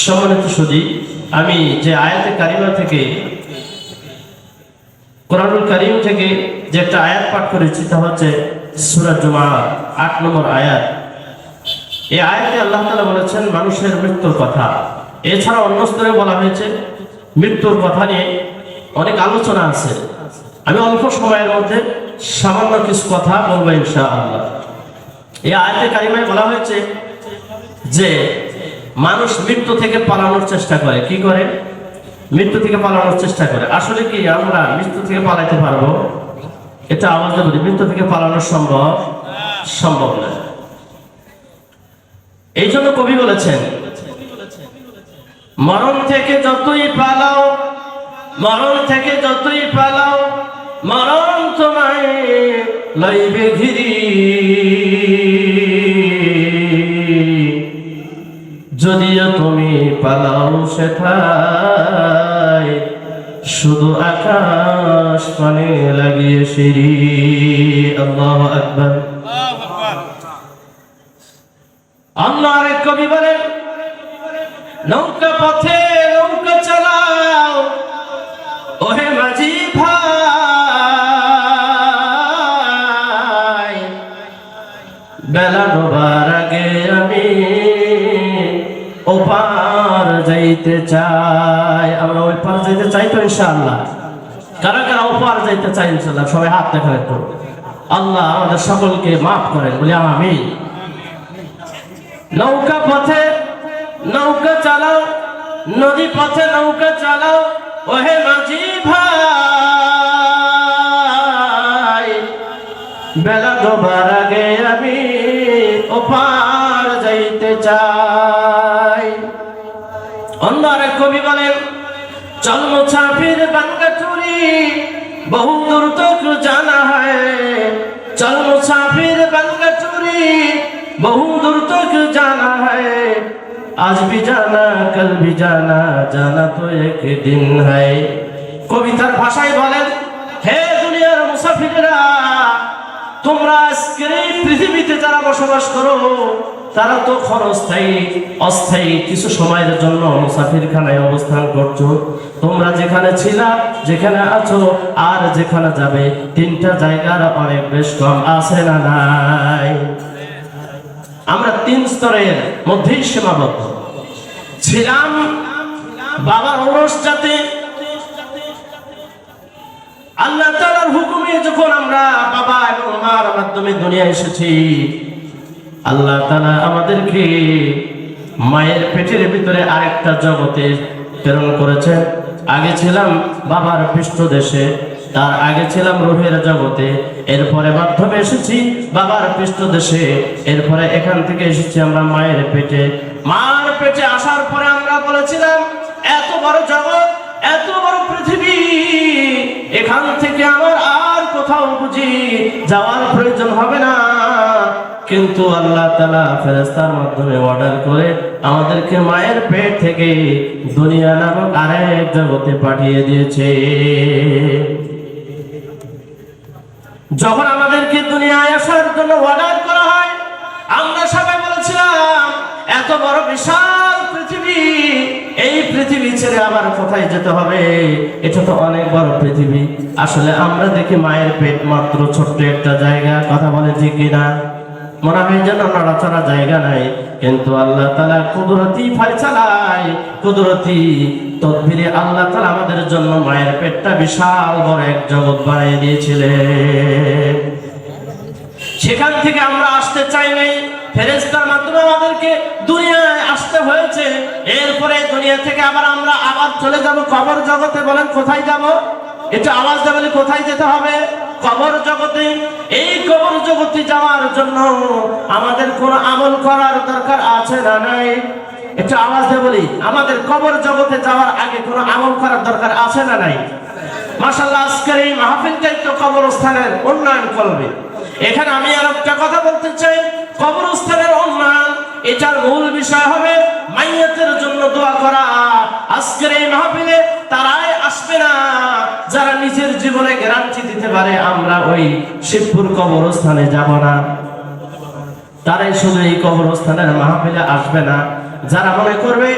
সম্মানিত সুধী, আমি যে আয়াতে কারিমা থেকে কোরআনুল কারীম থেকে যে একটা আয়াত পাঠ করেছি তা হচ্ছে সূরা জুমআ ৮ নম্বর আয়াত। এই আয়াতে আল্লাহ তাআলা বলেছেন মানুষের মৃত্যুর কথা। এছাড়া অন্য স্তরে বলা হয়েছে মৃত্যুর কথা নিয়ে অনেক আলোচনা আছে। আমি অল্প সময়ের মধ্যে সামান্য কিছু কথা বলবো ইনশাআল্লাহ। এই আয়াতে কারিমায় বলা হয়েছে যে মানুষ মৃত্যু থেকে পালানোর চেষ্টা করে। কি করে? মৃত্যু থেকে পালানোর চেষ্টা করে। আসলে কি আমরা মৃত্যু থেকে পালাইতে পারবো? এটা আমাদের বলি, মৃত্যু থেকে পালানো সম্ভব না। এই জন্য কবি বলেছেন, মরণ থেকে যতই পালাও, মরণ থেকে যতই পালাও, মরণ তোমায় লইবে ঘিরি। যদিও তুমি পালাও সেথায়, শুধু আকাশ পানে লাগিয়ে সিঁড়ি। আল্লাহু আকবার। আল্লাহর এক কবি বলেন, নৌকা পথে নৌকা চালাও ওহে মাঝি ভাই, বেলা ডোবার আগে আমি ওপার যাইতে চাই। আমরা ওই পার যাইতে চাই তো ইনশাআল্লাহ? কারা কারা ওপার যাইতে চাই ইনশাআল্লাহ? সবাই হাত দেখা একটু। আল্লাহ আমাদের সকলকে মাফ করেন, বলি আমিন। নৌকা পথে নৌকা চালাও, নদী পথে নৌকা চালাও ওহে মাঝি ভাই, বেলা ডোবার আগে আমি ওপার যাইতে চাই। অন্য আরেক কবি বলেন, চল মুসাফির বাঙ্গা চুরি বহু দূর তক জানা হয়। চল মুসাফির বাঙ্গা চুরি বহু দূর তক জানা है। आज भी जाना कल भी जाना, जाना तो एक दिन है। কবিতার ভাষায় বলেন, হে দুনিয়ার মুসাফিররা, তোমরা আজকের এই পৃথিবীতে যারা বসবাস করো তারা তো ক্ষণস্থায়ী অস্থায়ী কিছু সময়ের জন্য মুসাফিরখানায় অবস্থান করছো। তোমরা যেখানে ছিলা, যেখানে আছো আর যেখানে যাবে, তিনটা জায়গার অনেক বেশ কম আছে না নাই? আমরা তিন স্তরের মধ্যেই সীমাবদ্ধ ছিলাম। বাবার ঔরস জাতি, আল্লাহ তাআলার হুকুমে যখন আমরা বাবা এবং মার মাধ্যমে দুনিয়া এসেছি, আল্লাহ তাআলা আমাদেরকে মায়ের পেটের ভিতরে আরেকটা জগতে প্রেরণ করেছেন। আগে ছিলাম বাবার পৃষ্ঠদেশে, তার আগে ছিলাম রূহের জগতে, এরপরে মাধ্যমে এসেছি বাবার পৃষ্ঠদেশে, এরপরে এখান থেকে এসেছি আমরা মায়ের পেটে। মার পেটে আসার পরে আমরা বলেছিলাম এত বড় জগৎ, এত বড় পৃথিবী, এখান থেকে আমার আর কোথাও বুঝি যাওয়ার প্রয়োজন হবে না। কিন্তু আল্লাহ তাআলা ফেরেশতার মাধ্যমে অর্ডার করে আমাদেরকে মায়ের পেট থেকে দুনিয়া নামক আরেক জগতে পাঠিয়ে দিয়েছে। যখন আমাদেরকে দুনিয়ায় আসার জন্য অর্ডার করা হয়, আমরা সবাই বলেছিলাম এত বড় বিশাল পৃথিবী, এই পৃথিবী ছেড়ে আবার কোথায় যেতে হবে? এটা তো অনেক বড় পৃথিবী। আসলে আমরা দেখি মায়ের পেট মাত্র ছোট্ট একটা জায়গা। কথা বলে ঠিক কিনা? মনে হয় যেন নড়াচড়া জায়গা নাই, কিন্তু আল্লাহ তাআলা কুদরতি ফয়সালায়, কুদরতি তদবিরে আল্লাহ তাআলা আমাদের জন্য মায়ের পেটটা বিশাল বড় এক জগৎ বানিয়ে দিয়েছিলেন। সেখান থেকে আমরা আসতে চাই নাই, ফেরেশতার মাধ্যমে আমাদেরকে দুনিয়ায় আসতে হয়েছে। এরপরে দুনিয়া থেকে আমরা আবার চলে যাব কবর জগতে। বলেন কোথায় যাব? এটা আওয়াজ দেবে, কোথায় যেতে হবে? কবর জগতে। এই কবর জগতে যাওয়ার জন্য আমাদের কোনো আমল করার দরকার আছে না নাই? এটা আওয়াজ দেবে বলি, আমাদের কবর জগতে যাওয়ার আগে কোনো আমল করার দরকার আছে না নাই? মাশাআল্লাহ, আজকের এই মাহফিলটাই তো কবরস্থানের উন্নয়ন করবে। এখানে আমি আর একটা কথা বলতে চাই, কবরস্থানের উন্নয়ন এটার মূল বিষয় হবে মাইয়াতের জন্য দোয়া করা। আজকের এই মাহফিলে তারাই আসবে না যারা নিজের জীবনে গ্যারান্টি দিতে পারে আমরা ওই শিবপুর কবরস্থানে যাব না। তারাই শুধু এই কবরস্থানের মাহফিলে আসবে না। যারা মনে করবে